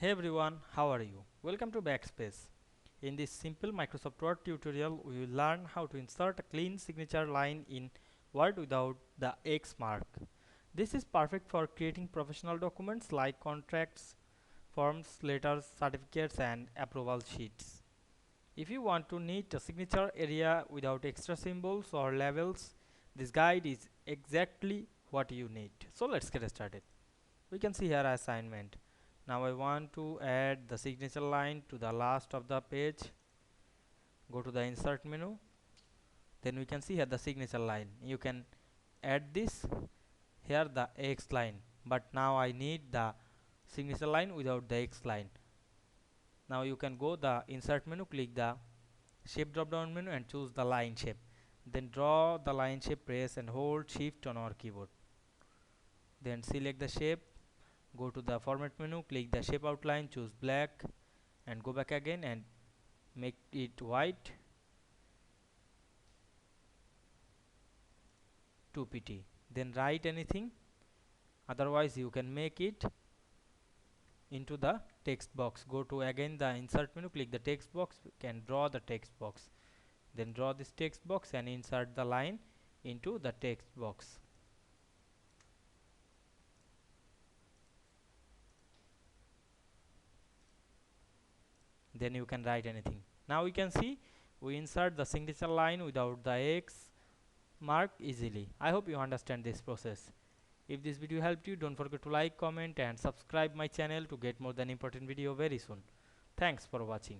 Hey everyone, how are you? Welcome to Backspace. In this simple Microsoft Word tutorial, we will learn how to insert a clean signature line in Word without the X mark. This is perfect for creating professional documents like contracts, forms, letters, certificates, and approval sheets. If you want to neat a signature area without extra symbols or labels, this guide is exactly what you need. So let's get started. We can see here assignment. Now I want to add the signature line to the last of the page. Go to the insert menu, then we can see here the signature line. You can add this here, the X line, but now I need the signature line without the X line. Now you can go the insert menu, click the shape drop down menu and choose the line shape, then draw the line shape, press and hold shift on our keyboard, then select the shape, go to the format menu, click the shape outline, choose black and go back again and make it white 2pt, then write anything, otherwise you can make it into the text box. Go to again the insert menu, click the text box, can draw the text box, then draw this text box and insert the line into the text box. Then you can write anything. Now we can see we insert the signature line without the X mark easily. I hope you understand this process. If this video helped you, don't forget to like, comment and subscribe my channel to get more than important video very soon. Thanks for watching.